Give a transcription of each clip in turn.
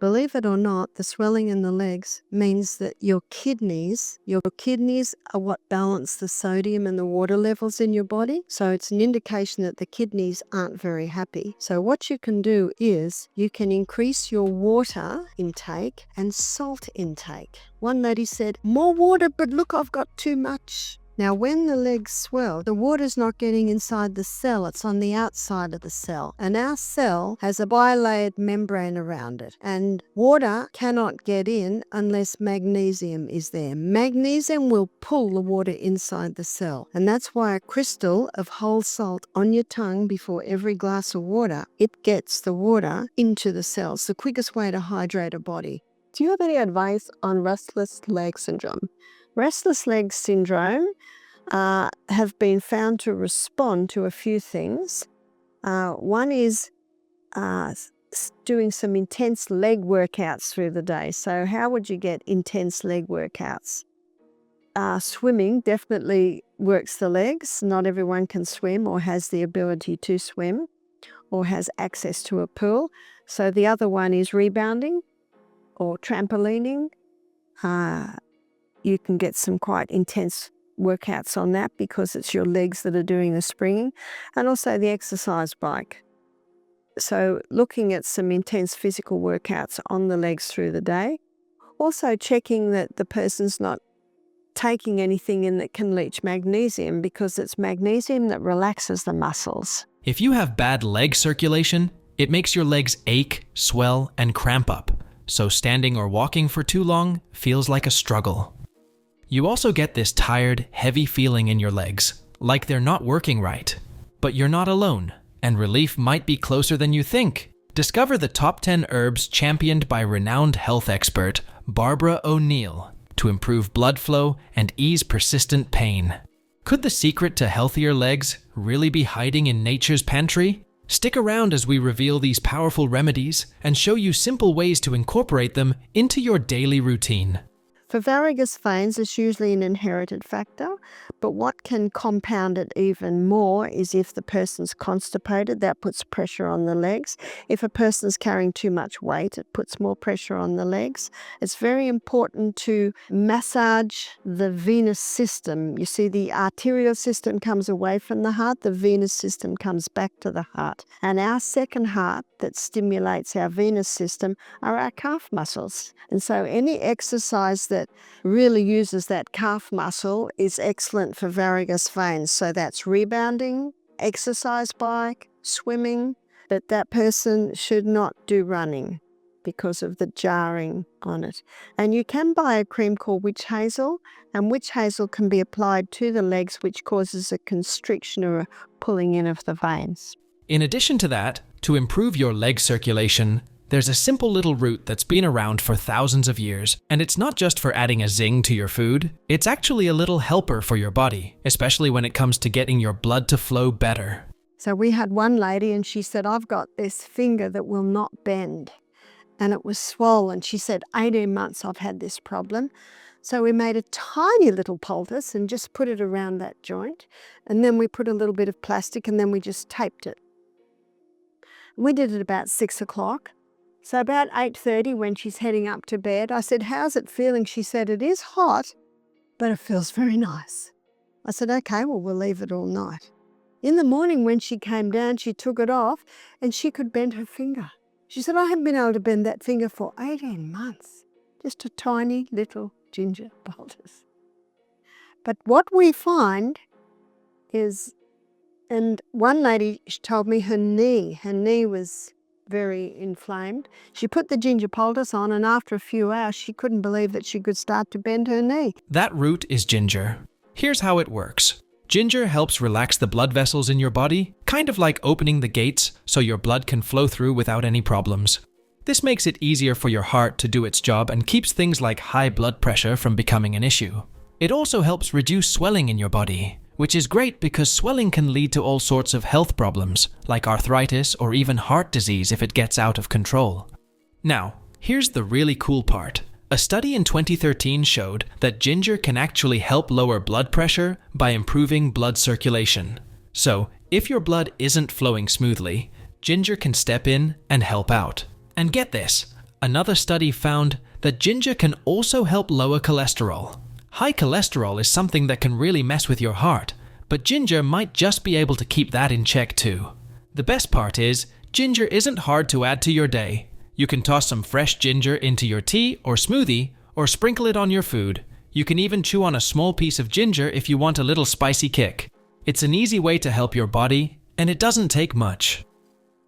Believe it or not, the swelling in the legs means that your kidneys are what balance the sodium and the water levels in your body. So it's an indication that the kidneys aren't very happy. So what you can do is you can increase your water intake and salt intake. One lady said, more water, but look, I've got too much. Now, when the legs swell, the water's not getting inside the cell, it's on the outside of the cell. And our cell has a bilayered membrane around it. And water cannot get in unless magnesium is there. Magnesium will pull the water inside the cell. And that's why a crystal of whole salt on your tongue before every glass of water, it gets the water into the cells. The quickest way to hydrate a body. Do you have any advice on restless leg syndrome? Restless leg syndrome have been found to respond to a few things. One is doing some intense leg workouts through the day. So how would you get intense leg workouts? Swimming definitely works the legs. Not everyone can swim or has the ability to swim or has access to a pool. So the other one is rebounding or trampolining. You can get some quite intense workouts on that because it's your legs that are doing the springing, and also the exercise bike. So looking at some intense physical workouts on the legs through the day. Also checking that the person's not taking anything in that can leach magnesium, because it's magnesium that relaxes the muscles. If you have bad leg circulation, it makes your legs ache, swell, and cramp up. So standing or walking for too long feels like a struggle. You also get this tired, heavy feeling in your legs, like they're not working right. But you're not alone, and relief might be closer than you think. Discover the top 10 herbs championed by renowned health expert Barbara O'Neill to improve blood flow and ease persistent pain. Could the secret to healthier legs really be hiding in nature's pantry? Stick around as we reveal these powerful remedies and show you simple ways to incorporate them into your daily routine. For varicose veins, it's usually an inherited factor, but what can compound it even more is if the person's constipated, that puts pressure on the legs. If a person's carrying too much weight, it puts more pressure on the legs. It's very important to massage the venous system. You see, the arterial system comes away from the heart, the venous system comes back to the heart. And our second heart that stimulates our venous system are our calf muscles. And so any exercise that really uses that calf muscle is excellent for varicose veins. So that's rebounding, exercise bike, swimming, but that person should not do running because of the jarring on it. And you can buy a cream called witch hazel, and witch hazel can be applied to the legs, which causes a constriction or a pulling in of the veins. In addition to that, to improve your leg circulation, there's a simple little root that's been around for thousands of years, and it's not just for adding a zing to your food, it's actually a little helper for your body, especially when it comes to getting your blood to flow better. So we had one lady and she said, I've got this finger that will not bend, and it was swollen. She said, 18 months I've had this problem. So we made a tiny little poultice and just put it around that joint, and then we put a little bit of plastic and then we just taped it. We did it about 6 o'clock. So about 8:30 when she's heading up to bed, I said, how's it feeling? She said, it is hot, but it feels very nice. I said, okay, well, we'll leave it all night. In the morning when she came down, she took it off and she could bend her finger. She said, I haven't been able to bend that finger for 18 months. Just a tiny little ginger poultice. But what we find is, and one lady told me her knee was very inflamed. She put the ginger poultice on, and after a few hours, she couldn't believe that she could start to bend her knee. That root is ginger. Here's how it works. Ginger helps relax the blood vessels in your body, kind of like opening the gates so your blood can flow through without any problems. This makes it easier for your heart to do its job and keeps things like high blood pressure from becoming an issue. It also helps reduce swelling in your body, which is great because swelling can lead to all sorts of health problems, like arthritis or even heart disease if it gets out of control. Now, here's the really cool part. A study in 2013 showed that ginger can actually help lower blood pressure by improving blood circulation. So, if your blood isn't flowing smoothly, ginger can step in and help out. And get this, Another study found that ginger can also help lower cholesterol. High cholesterol is something that can really mess with your heart, but ginger might just be able to keep that in check too. The best part is, ginger isn't hard to add to your day. You can toss some fresh ginger into your tea or smoothie, or sprinkle it on your food. You can even chew on a small piece of ginger if you want a little spicy kick. It's an easy way to help your body, and it doesn't take much.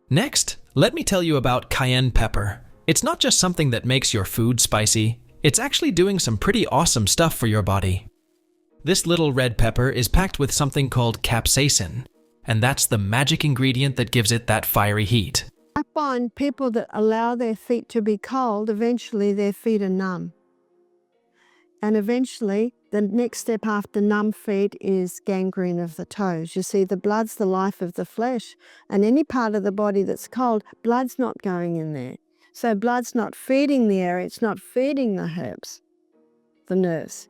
Next, let me tell you about cayenne pepper. It's not just something that makes your food spicy, it's actually doing some pretty awesome stuff for your body. This little red pepper is packed with something called capsaicin, and that's the magic ingredient that gives it that fiery heat. I find people that allow their feet to be cold, eventually their feet are numb. And eventually, the next step after numb feet is gangrene of the toes. You see, the blood's the life of the flesh, and any part of the body that's cold, blood's not going in there. So blood's not feeding the area, it's not feeding the herbs, the nerves.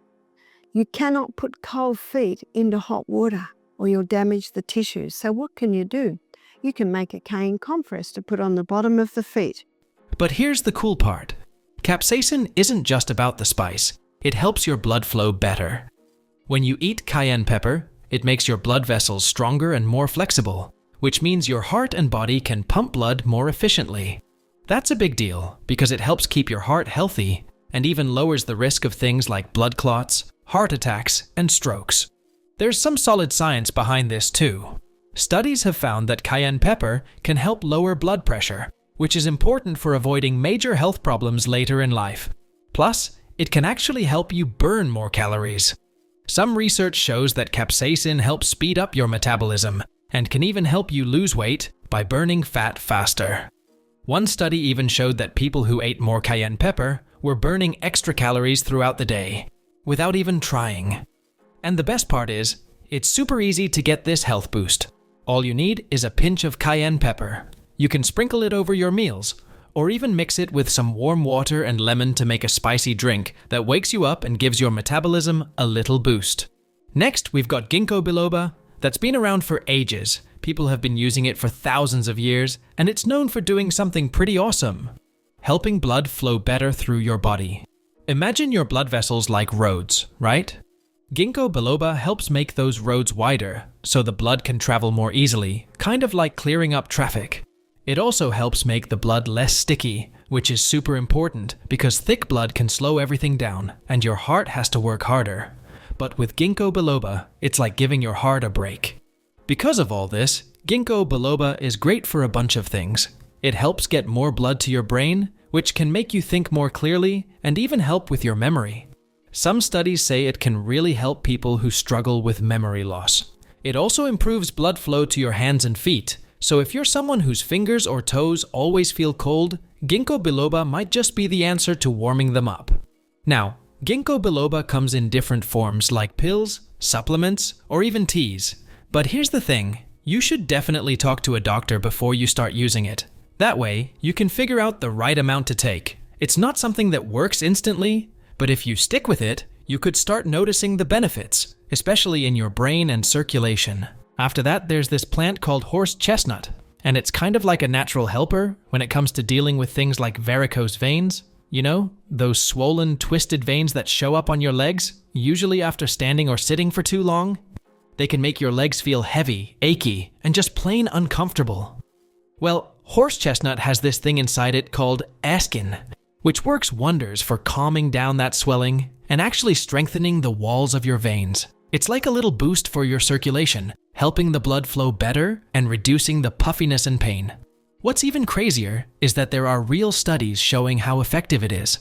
You cannot put cold feet into hot water or you'll damage the tissues. So what can you do? You can make a cayenne compress to put on the bottom of the feet. But here's the cool part. Capsaicin isn't just about the spice. It helps your blood flow better. When you eat cayenne pepper, it makes your blood vessels stronger and more flexible, which means your heart and body can pump blood more efficiently. That's a big deal because it helps keep your heart healthy and even lowers the risk of things like blood clots, heart attacks, and strokes. There's some solid science behind this too. Studies have found that cayenne pepper can help lower blood pressure, which is important for avoiding major health problems later in life. Plus, it can actually help you burn more calories. Some research shows that capsaicin helps speed up your metabolism and can even help you lose weight by burning fat faster. One study even showed that people who ate more cayenne pepper were burning extra calories throughout the day, without even trying. And the best part is, it's super easy to get this health boost. All you need is a pinch of cayenne pepper. You can sprinkle it over your meals, or even mix it with some warm water and lemon to make a spicy drink that wakes you up and gives your metabolism a little boost. Next, we've got Ginkgo Biloba, that's been around for ages. People have been using it for thousands of years, and it's known for doing something pretty awesome. Helping blood flow better through your body. Imagine your blood vessels like roads, right? Ginkgo Biloba helps make those roads wider, so the blood can travel more easily, kind of like clearing up traffic. It also helps make the blood less sticky, which is super important because thick blood can slow everything down, and your heart has to work harder. But with Ginkgo Biloba, it's like giving your heart a break. Because of all this, Ginkgo Biloba is great for a bunch of things. It helps get more blood to your brain, which can make you think more clearly and even help with your memory. Some studies say it can really help people who struggle with memory loss. It also improves blood flow to your hands and feet, so if you're someone whose fingers or toes always feel cold, Ginkgo Biloba might just be the answer to warming them up. Now, Ginkgo Biloba comes in different forms like pills, supplements, or even teas. But here's the thing, you should definitely talk to a doctor before you start using it. That way, you can figure out the right amount to take. It's not something that works instantly, but if you stick with it, you could start noticing the benefits, especially in your brain and circulation. After that, there's this plant called horse chestnut, and it's kind of like a natural helper when it comes to dealing with things like varicose veins. You know, those swollen, twisted veins that show up on your legs, usually after standing or sitting for too long. They can make your legs feel heavy, achy, and just plain uncomfortable. Well, horse chestnut has this thing inside it called askin, which works wonders for calming down that swelling and actually strengthening the walls of your veins. It's like a little boost for your circulation, helping the blood flow better and reducing the puffiness and pain. What's even crazier is that there are real studies showing how effective it is.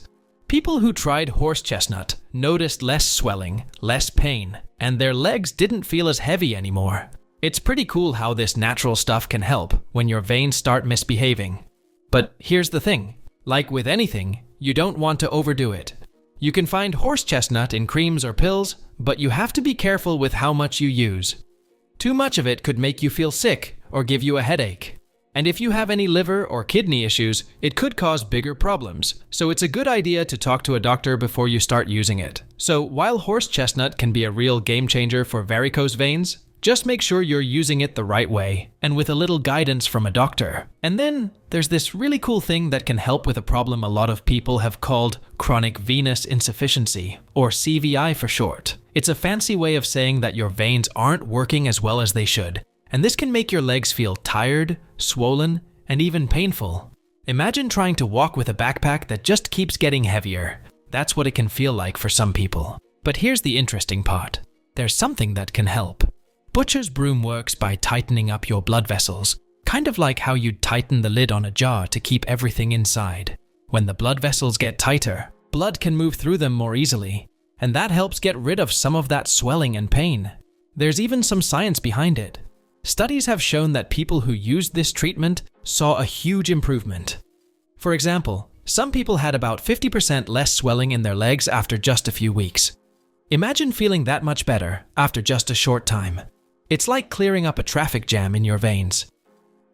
People who tried horse chestnut noticed less swelling, less pain, and their legs didn't feel as heavy anymore. It's pretty cool how this natural stuff can help when your veins start misbehaving. But here's the thing, like with anything, you don't want to overdo it. You can find horse chestnut in creams or pills, but you have to be careful with how much you use. Too much of it could make you feel sick or give you a headache. And if you have any liver or kidney issues, it could cause bigger problems. So it's a good idea to talk to a doctor before you start using it. So while horse chestnut can be a real game changer for varicose veins, Just make sure you're using it the right way and with a little guidance from a doctor. And then there's this really cool thing that can help with a problem a lot of people have called chronic venous insufficiency, or CVI for short. It's a fancy way of saying that your veins aren't working as well as they should, and this can make your legs feel tired, swollen, and even painful. Imagine trying to walk with a backpack that just keeps getting heavier. That's what it can feel like for some people. But here's the interesting part. There's something that can help. Butcher's Broom works by tightening up your blood vessels, kind of like how you'd tighten the lid on a jar to keep everything inside. When the blood vessels get tighter, blood can move through them more easily, and that helps get rid of some of that swelling and pain. There's even some science behind it. Studies have shown that people who used this treatment saw a huge improvement. For example, some people had about 50% less swelling in their legs after just a few weeks. Imagine feeling that much better after just a short time. It's like clearing up a traffic jam in your veins.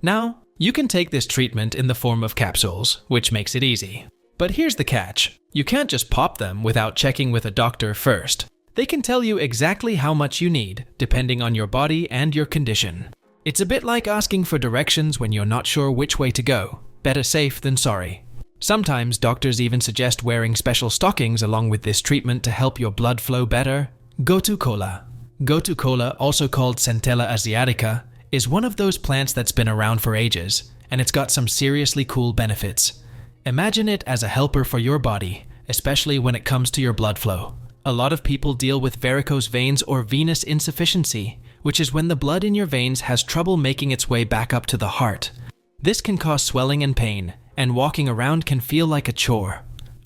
Now, you can take this treatment in the form of capsules, which makes it easy. But here's the catch. You can't just pop them without checking with a doctor first. They can tell you exactly how much you need, depending on your body and your condition. It's a bit like asking for directions when you're not sure which way to go. Better safe than sorry. Sometimes doctors even suggest wearing special stockings along with this treatment to help your blood flow better. Gotu kola. Gotu kola, also called Centella asiatica, is one of those plants that's been around for ages, and it's got some seriously cool benefits. Imagine it as a helper for your body, especially when it comes to your blood flow. A lot of people deal with varicose veins or venous insufficiency, which is when the blood in your veins has trouble making its way back up to the heart. This can cause swelling and pain, and walking around can feel like a chore.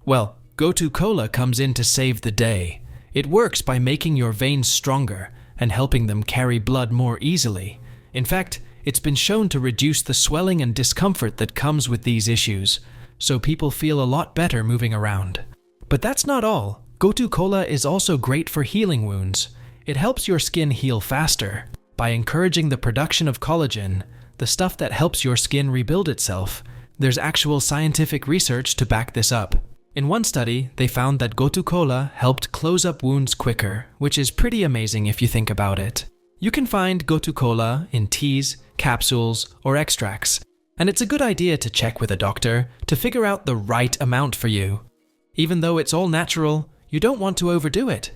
Well, Gotu kola comes in to save the day. It works by making your veins stronger and helping them carry blood more easily. In fact, it's been shown to reduce the swelling and discomfort that comes with these issues, so people feel a lot better moving around. But that's not all. Gotu kola is also great for healing wounds. It helps your skin heal faster by encouraging the production of collagen, the stuff that helps your skin rebuild itself. There's actual scientific research to back this up. In one study, they found that Gotu kola helped close up wounds quicker, which is pretty amazing if you think about it. You can find Gotu kola in teas, capsules, or extracts, and it's a good idea to check with a doctor to figure out the right amount for you. Even though it's all natural, you don't want to overdo it.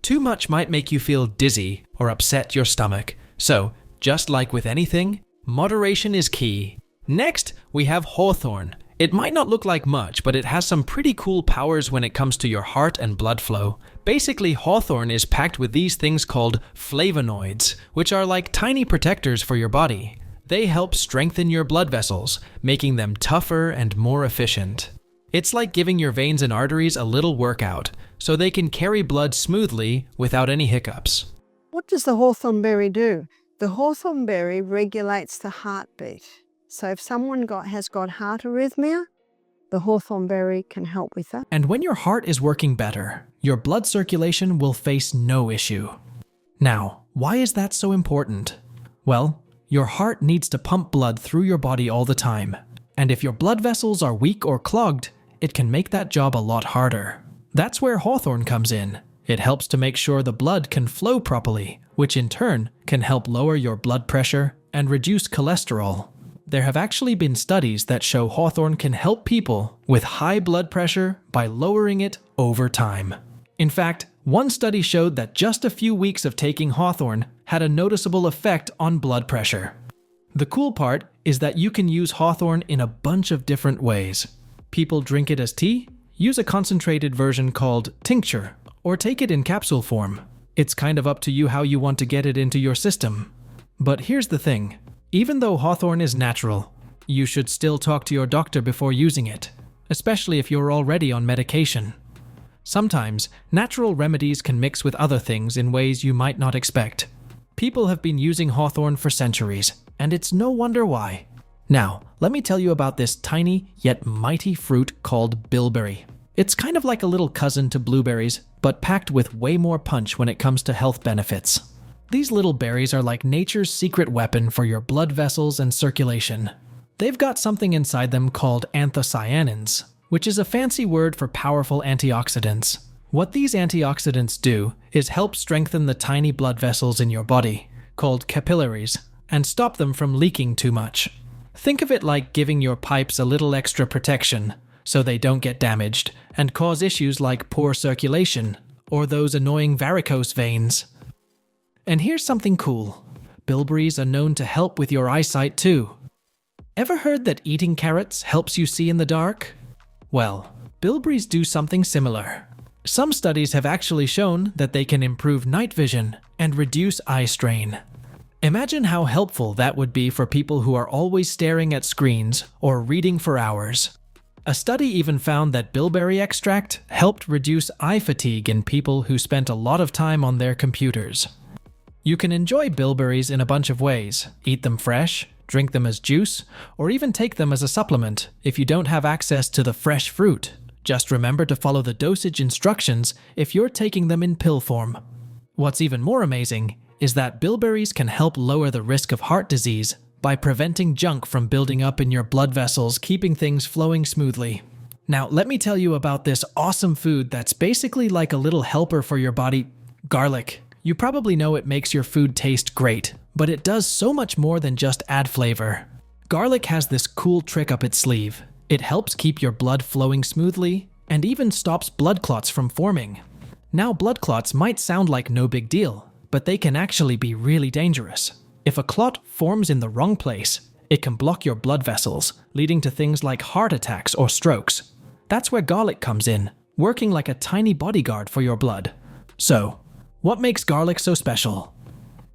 Too much might make you feel dizzy or upset your stomach, so just like with anything, moderation is key. Next, we have hawthorn. It might not look like much, but it has some pretty cool powers when it comes to your heart and blood flow. Basically, hawthorn is packed with these things called flavonoids, which are like tiny protectors for your body. They help strengthen your blood vessels, making them tougher and more efficient. It's like giving your veins and arteries a little workout, so they can carry blood smoothly without any hiccups. What does the hawthorn berry do? The hawthorn berry regulates the heartbeat. So if someone has got heart arrhythmia, the hawthorn berry can help with that. And when your heart is working better, your blood circulation will face no issue. Now, why is that so important? Well, your heart needs to pump blood through your body all the time. And if your blood vessels are weak or clogged, it can make that job a lot harder. That's where hawthorn comes in. It helps to make sure the blood can flow properly, which in turn can help lower your blood pressure and reduce cholesterol. There have actually been studies that show hawthorn can help people with high blood pressure by lowering it over time. In fact, one study showed that just a few weeks of taking hawthorn had a noticeable effect on blood pressure. The cool part is that you can use hawthorn in a bunch of different ways. People drink it as tea, use a concentrated version called tincture, or take it in capsule form. It's kind of up to you how you want to get it into your system. But here's the thing. Even though hawthorn is natural, you should still talk to your doctor before using it, especially if you're already on medication. Sometimes, natural remedies can mix with other things in ways you might not expect. People have been using hawthorn for centuries, and it's no wonder why. Now, let me tell you about this tiny yet mighty fruit called bilberry. It's kind of like a little cousin to blueberries, but packed with way more punch when it comes to health benefits. These little berries are like nature's secret weapon for your blood vessels and circulation. They've got something inside them called anthocyanins, which is a fancy word for powerful antioxidants. What these antioxidants do is help strengthen the tiny blood vessels in your body, called capillaries and stop them from leaking too much. Think of it like giving your pipes a little extra protection so they don't get damaged and cause issues like poor circulation or those annoying varicose veins. And here's something cool. Bilberries are known to help with your eyesight too. Ever heard that eating carrots helps you see in the dark? Well, bilberries do something similar. Some studies have actually shown that they can improve night vision and reduce eye strain. Imagine how helpful that would be for people who are always staring at screens or reading for hours. A study even found that bilberry extract helped reduce eye fatigue in people who spent a lot of time on their computers. You can enjoy bilberries in a bunch of ways. Eat them fresh, drink them as juice, or even take them as a supplement if you don't have access to the fresh fruit. Just remember to follow the dosage instructions if you're taking them in pill form. What's even more amazing is that bilberries can help lower the risk of heart disease by preventing junk from building up in your blood vessels, keeping things flowing smoothly. Now, let me tell you about this awesome food that's basically like a little helper for your body: garlic. You probably know it makes your food taste great, but it does so much more than just add flavor. Garlic has this cool trick up its sleeve. It helps keep your blood flowing smoothly and even stops blood clots from forming. Now, blood clots might sound like no big deal, but they can actually be really dangerous. If a clot forms in the wrong place, it can block your blood vessels, leading to things like heart attacks or strokes. That's where garlic comes in, working like a tiny bodyguard for your blood. So, what makes garlic so special?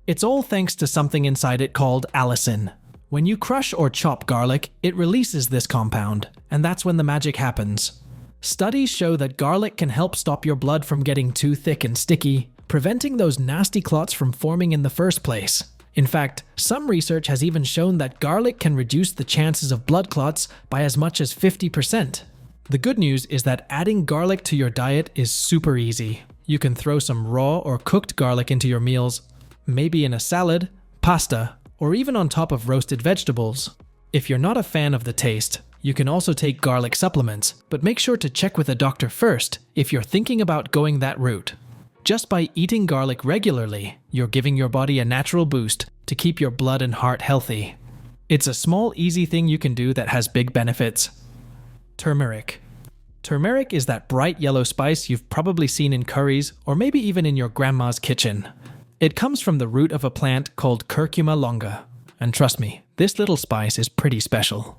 It's all thanks to something inside it called allicin. When you crush or chop garlic, it releases this compound, and that's when the magic happens. Studies show that garlic can help stop your blood from getting too thick and sticky, preventing those nasty clots from forming in the first place. In fact, some research has even shown that garlic can reduce the chances of blood clots by as much as 50%. The good news is that adding garlic to your diet is super easy. You can throw some raw or cooked garlic into your meals, maybe in a salad, pasta, or even on top of roasted vegetables. If you're not a fan of the taste, you can also take garlic supplements, but make sure to check with a doctor first if you're thinking about going that route. Just by eating garlic regularly, you're giving your body a natural boost to keep your blood and heart healthy. It's a small, easy thing you can do that has big benefits. Turmeric. Turmeric is that bright yellow spice you've probably seen in curries or maybe even in your grandma's kitchen. It comes from the root of a plant called curcuma longa, and trust me, this little spice is pretty special.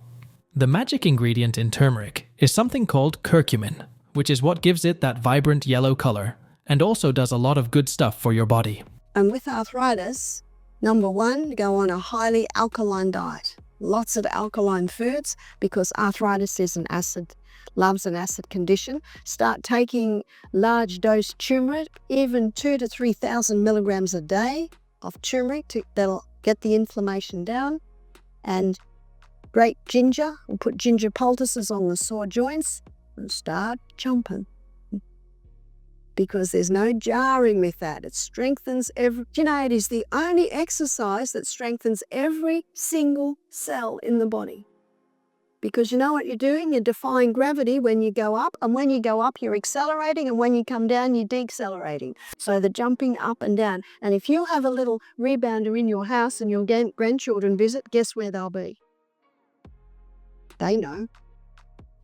The magic ingredient in turmeric is something called curcumin, which is what gives it that vibrant yellow color, and also does a lot of good stuff for your body. And with arthritis, number one, go on a highly alkaline diet. Lots of alkaline foods, because arthritis is loves an acid condition. Start taking large dose turmeric, even 2,000 to 3,000 milligrams a day of turmeric. That'll get the inflammation down. And grate ginger. We'll put ginger poultices on the sore joints and start chomping. Because there's no jarring with that. It strengthens it is the only exercise that strengthens every single cell in the body. Because you know what you're doing? You're defying gravity when you go up, and when you go up, you're accelerating, and when you come down, you're decelerating. So the jumping up and down. And if you have a little rebounder in your house and your grandchildren visit, guess where they'll be? They know.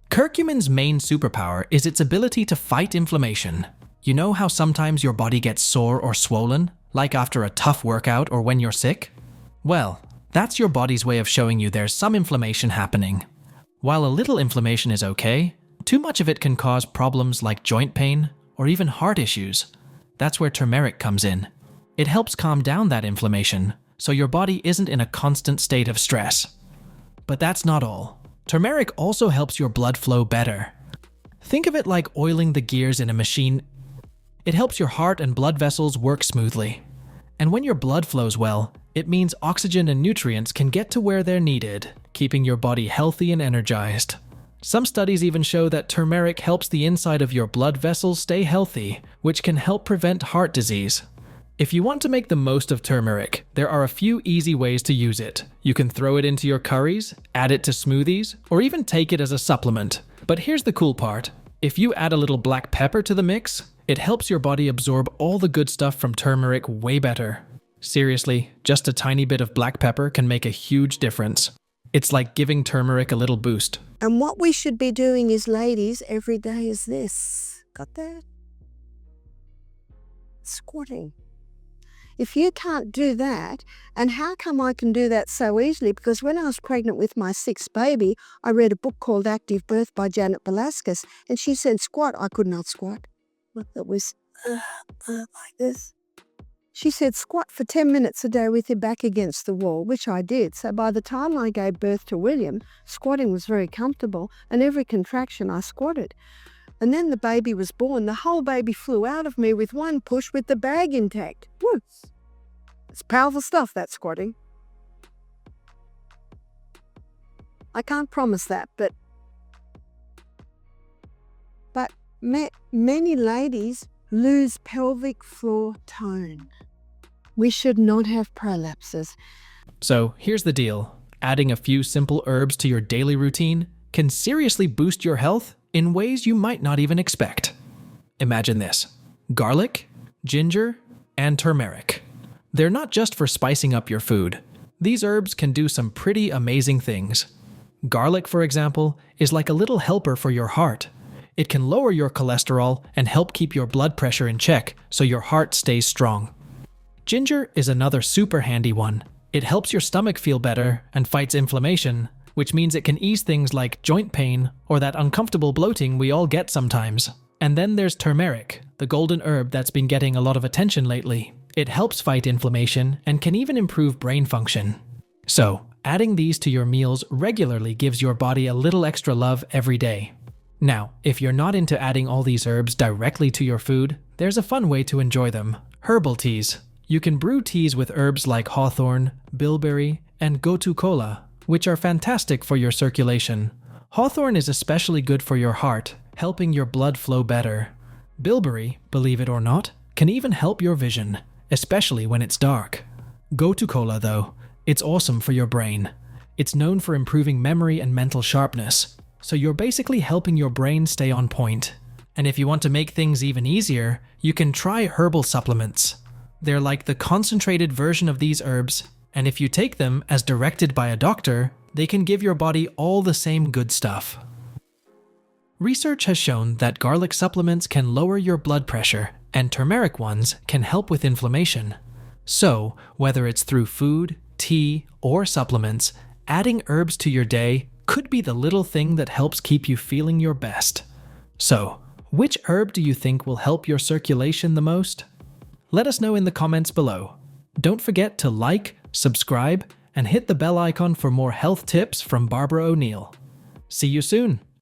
Curcumin's main superpower is its ability to fight inflammation. You know how sometimes your body gets sore or swollen, like after a tough workout or when you're sick? Well, that's your body's way of showing you there's some inflammation happening. While a little inflammation is okay, too much of it can cause problems like joint pain or even heart issues. That's where turmeric comes in. It helps calm down that inflammation, so your body isn't in a constant state of stress. But that's not all. Turmeric also helps your blood flow better. Think of it like oiling the gears in a machine. It helps your heart and blood vessels work smoothly. And when your blood flows well, it means oxygen and nutrients can get to where they're needed, keeping your body healthy and energized. Some studies even show that turmeric helps the inside of your blood vessels stay healthy, which can help prevent heart disease. If you want to make the most of turmeric, there are a few easy ways to use it. You can throw it into your curries, add it to smoothies, or even take it as a supplement. But here's the cool part. If you add a little black pepper to the mix, it helps your body absorb all the good stuff from turmeric way better. Seriously, just a tiny bit of black pepper can make a huge difference. It's like giving turmeric a little boost. And what we should be doing is, ladies, every day is this. Got that? Squatting. If you can't do that, and how come I can do that so easily? Because when I was pregnant with my 6th baby, I read a book called Active Birth by Janet Velasquez, and she said squat. I could not squat. It was like this. She said squat for 10 minutes a day with your back against the wall, which I did. So by the time I gave birth to William, squatting was very comfortable, and every contraction I squatted. And then the baby was born. The whole baby flew out of me with one push with the bag intact. Woo! It's powerful stuff, that squatting. I can't promise that, but many ladies lose pelvic floor tone. We should not have prolapses. So here's the deal. Adding a few simple herbs to your daily routine can seriously boost your health in ways you might not even expect. Imagine this: garlic, ginger, and turmeric. They're not just for spicing up your food. These herbs can do some pretty amazing things. Garlic, for example, is like a little helper for your heart. It can lower your cholesterol and help keep your blood pressure in check so your heart stays strong. Ginger is another super handy one. It helps your stomach feel better and fights inflammation, which means it can ease things like joint pain or that uncomfortable bloating we all get sometimes. And then there's turmeric, the golden herb that's been getting a lot of attention lately. It helps fight inflammation and can even improve brain function. So, adding these to your meals regularly gives your body a little extra love every day. Now, if you're not into adding all these herbs directly to your food, there's a fun way to enjoy them: herbal teas. You can brew teas with herbs like hawthorn, bilberry, and Gotu kola, which are fantastic for your circulation. Hawthorn is especially good for your heart, helping your blood flow better. Bilberry, believe it or not, can even help your vision, especially when it's dark. Gotu kola, though, it's awesome for your brain. It's known for improving memory and mental sharpness, so you're basically helping your brain stay on point. And if you want to make things even easier, you can try herbal supplements. They're like the concentrated version of these herbs, and if you take them as directed by a doctor, they can give your body all the same good stuff. Research has shown that garlic supplements can lower your blood pressure, and turmeric ones can help with inflammation. So, whether it's through food, tea, or supplements, adding herbs to your day could be the little thing that helps keep you feeling your best. So, which herb do you think will help your circulation the most? Let us know in the comments below. Don't forget to like, subscribe, and hit the bell icon for more health tips from Barbara O'Neill. See you soon!